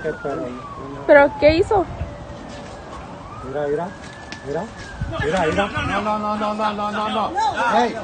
¿Pero qué hizo? Mira, mira, mira, mira, mira. No, no, no, no, no, no, no, no. Hey.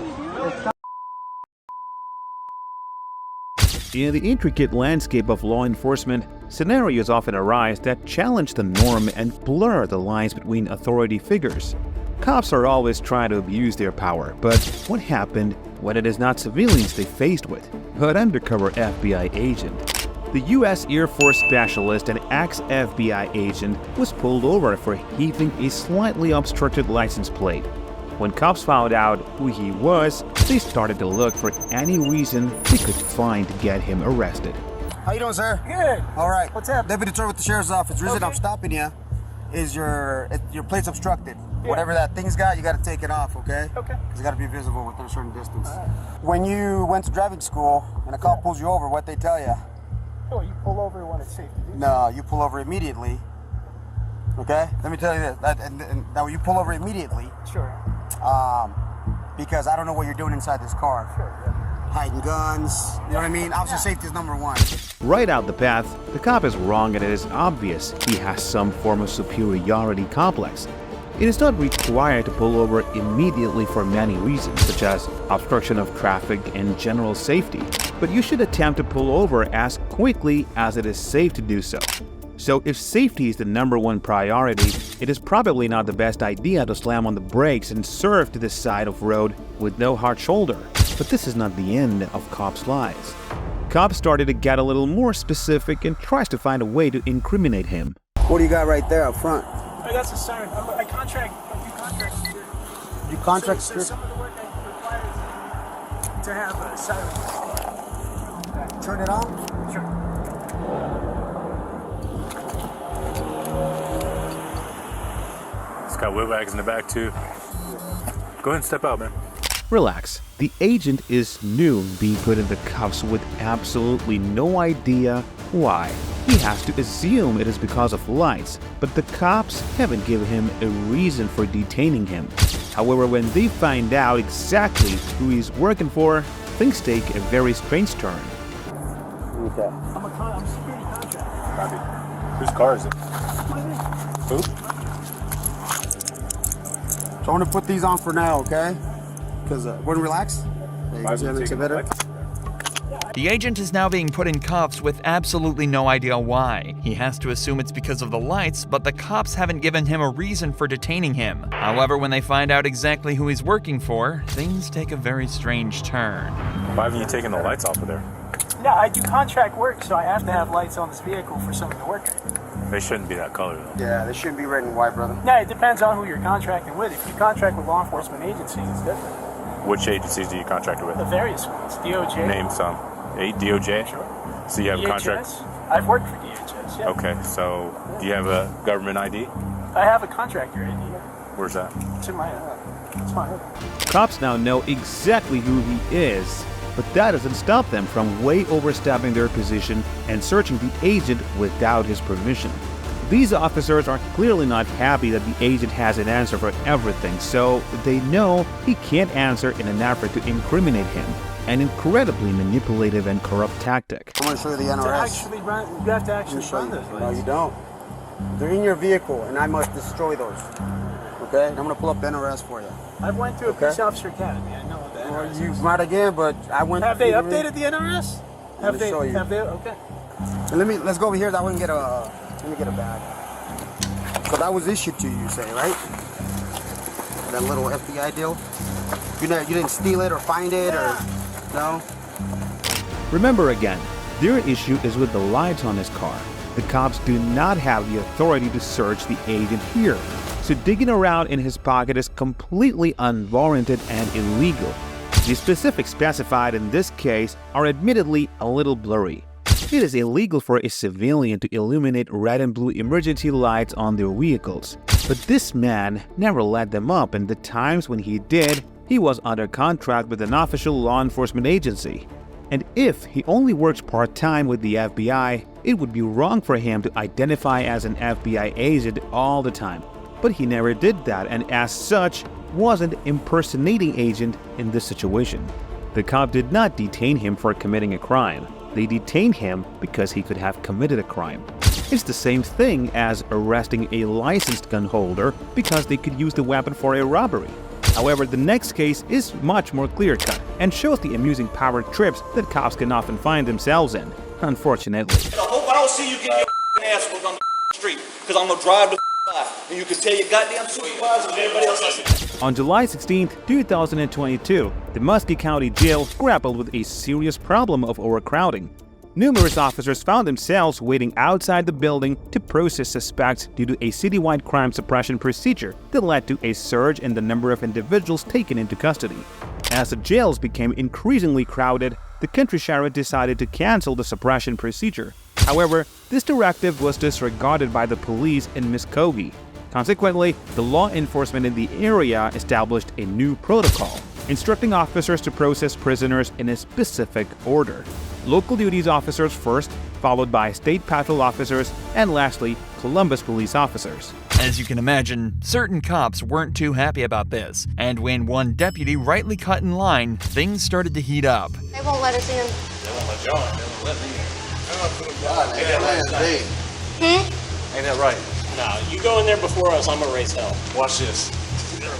In the intricate landscape of law enforcement, scenarios often arise that challenge the norm and blur the lines between authority figures. Cops are always trying to abuse their power, but what happened when it is not civilians they faced with, but undercover FBI agent? The U.S. Air Force specialist and ex-FBI agent was pulled over for heaving a slightly obstructed license plate. When cops found out who he was, they started to look for any reason they could find to get him arrested. How you doing, sir? Good. All right. What's up? Deputy Thier with the Sheriff's Office. The reason Okay. I'm stopping you is your plate's obstructed. Yeah. Whatever that thing's got, you got to take it off, okay? Okay. Because you got to be visible within a certain distance. When you went to driving school and a cop pulls you over, what they tell you? Oh, you pull over when it's safe to do so. No, you pull over immediately. Okay? Let me tell you this. Now, you pull over immediately. Sure. Because I don't know what you're doing inside this car. Sure, yeah. Hiding guns. You know what I mean? Officer safety is number one. Right out the path, the cop is wrong and it is obvious he has some form of superiority complex. It is not required to pull over immediately for many reasons, such as obstruction of traffic and general safety, but you should attempt to pull over as quickly as it is safe to do so. So if safety is the #1 priority, it is probably not the best idea to slam on the brakes and swerve to the side of road with no hard shoulder. But this is not the end of cops' lies. Cops started to get a little more specific and tries to find a way to incriminate him. What do you got right there up front? Oh, that's a siren. I contract. You contract security. You contract So security? some of the work I require to have a siren. Turn it on? Sure. It's got wheel bags in the back too. Go ahead and step out, man. Relax. The agent is new, being put in the cuffs with absolutely no idea why. He has to assume it is because of lights, but the cops haven't given him a reason for detaining him. However, when they find out exactly who he's working for, things take a very strange turn. Okay. I'm a security contractor. Copy. Whose car is it? Who? So I'm gonna put these on for now, okay? Because we're gonna relax. Why is it Makes it taking better. lights? The agent is now being put in cuffs with absolutely no idea why. He has to assume it's because of the lights, but the cops haven't given him a reason for detaining him. However, when they find out exactly who he's working for, things take a very strange turn. Why haven't you taken the lights off of there? Yeah, I do contract work, so I have to have lights on this vehicle for someone to work at. They shouldn't be that color though. Yeah, they shouldn't be red and white, brother. Yeah, it depends on who you're contracting with. If you contract with law enforcement agencies, it's different. Which agencies do you contract with? The various ones. DOJ. Name some. DOJ? Sure. So you have a contract? DHS. I've worked for DHS, yeah. Okay, so do you have a government ID? I have a contractor ID. Where's that? It's in my hood. Cops now know exactly who he is, but that doesn't stop them from way overstepping their position and searching the agent without his permission. These officers are clearly not happy that the agent has an answer for everything, so they know he can't answer in an effort to incriminate him. An incredibly manipulative and corrupt tactic. I'm gonna show you the To NRS. actually run, you have to Let actually me show run you. those No, lights. you don't. They're in your vehicle, and I must destroy those. Okay? I'm gonna pull up the NRS for you. I went to a Okay. police officer academy. I know what the Well, NRS you is. might again, but I went. Have they through updated the NRS? Let me show you. Have they? Okay. Let's go over here. That way we can get a. Let me get a bag. So that was issued to you, you say, right? That little FBI deal. You didn't steal it or find it or no? Remember again, their issue is with the lights on his car. The cops do not have the authority to search the agent here, so digging around in his pocket is completely unwarranted and illegal. The specifics specified in this case are admittedly a little blurry. It is illegal for a civilian to illuminate red and blue emergency lights on their vehicles, but this man never let them up, and the times when he did, he was under contract with an official law enforcement agency. And if he only works part-time with the FBI, it would be wrong for him to identify as an FBI agent all the time. But he never did that, and as such, wasn't impersonating agent in this situation. The cop did not detain him for committing a crime. They detained him because he could have committed a crime. It's the same thing as arresting a licensed gun holder because they could use the weapon for a robbery. However, the next case is much more clear-cut and shows the amusing power trips that cops can often find themselves in, unfortunately. I hope I don't see you get your ass whooped on the street, because I'm going to drive the by, and you can tell your goddamn supervisor and everybody else I see. On July 16, 2022, the Muskie County Jail grappled with a serious problem of overcrowding. Numerous officers found themselves waiting outside the building to process suspects due to a citywide crime suppression procedure that led to a surge in the number of individuals taken into custody. As the jails became increasingly crowded, the county sheriff decided to cancel the suppression procedure. However, this directive was disregarded by the police in Muskogee. Consequently, the law enforcement in the area established a new protocol, instructing officers to process prisoners in a specific order. Local duties officers first, followed by state patrol officers, and lastly, Columbus police officers. As you can imagine, certain cops weren't too happy about this, and when one deputy rightly cut in line, things started to heat up. They won't let us in. They won't let y'all in. They won't let me in. Hmm? Ain't that right? No, you go in there before us, I'm gonna raise hell. Watch this.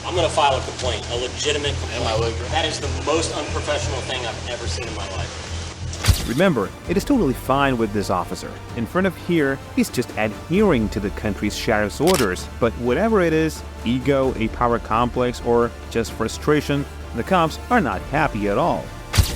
I'm gonna file a complaint, a legitimate complaint. Am I looking? That is the most unprofessional thing I've ever seen in my life. Remember, it is totally fine with this officer. In front of Thier, he's just adhering to the country's sheriff's orders. But whatever it is, ego, a power complex, or just frustration, the cops are not happy at all.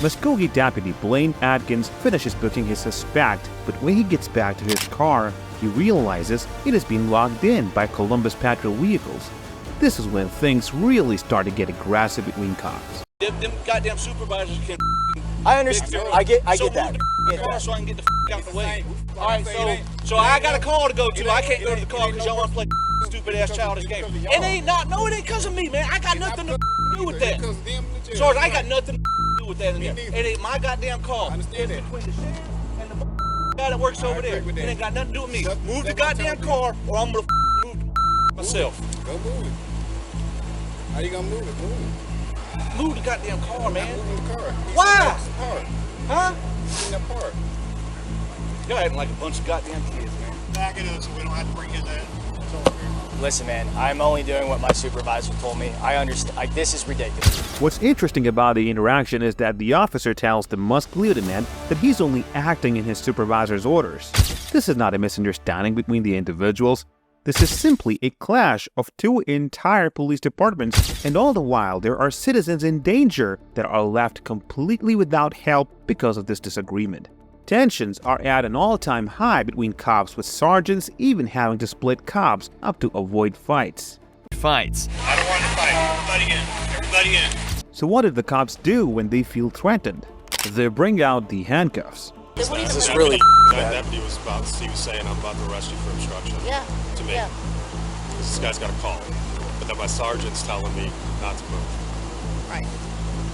Muskogee deputy Blaine Atkins finishes booking his suspect, but when he gets back to his car, he realizes it has been locked in by Columbus patrol vehicles. This is when things really start to get aggressive between cops. Them goddamn supervisors can. I understand. I get that. So I can get the out the way. All right, so I got a call to go to. I can't go to the call because y'all want to play stupid ass childish game. It ain't no, it ain't because of me, man. I got nothing to do with that. Sarge, I got nothing to do with that in there. It ain't my goddamn call. It's between the sheriff and the guy that works over there. It ain't got nothing to do with me. Move the goddamn car, or I'm gonna move myself. Go move it. How you gonna move it? Move it. Move the goddamn car, man. Move the car. Why? Part. Huh? Clean that part. Y'all acting like a bunch of goddamn kids, man. Back it up so we don't have to bring in that. Listen, man, I'm only doing what my supervisor told me. I understand. This is ridiculous. What's interesting about the interaction is that the officer tells the Musk lieutenant that he's only acting in his supervisor's orders. This is not a misunderstanding between the individuals. This is simply a clash of two entire police departments, and all the while there are citizens in danger that are left completely without help because of this disagreement. Tensions are at an all-time high between cops, with sergeants even having to split cops up to avoid fights. I don't want to fight. Everybody in. Everybody in. So what did the cops do when they feel threatened? They bring out the handcuffs. This is really That deputy was saying, I'm about to arrest you for obstruction. Yeah. To me. Yeah. This guy's got a call. But then my sergeant's telling me not to move. Right.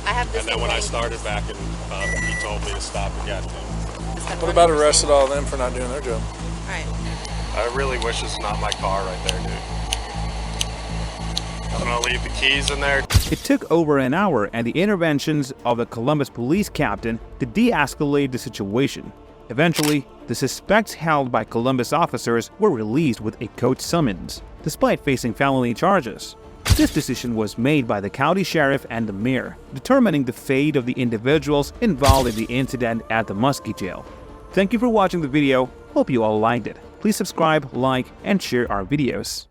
I have this. And then when I started backing up, he told me to stop again. What about arrested all of them for not doing their job? Right. I really wish it's not my car right there, dude. I'm gonna leave the keys in there. It took over an hour and the interventions of the Columbus police captain to de-escalate the situation. Eventually, the suspects held by Columbus officers were released with a court summons, despite facing felony charges. This decision was made by the county sheriff and the mayor, determining the fate of the individuals involved in the incident at the Muskie jail. Thank you for watching the video. Hope you all liked it. Please subscribe, like, and share our videos.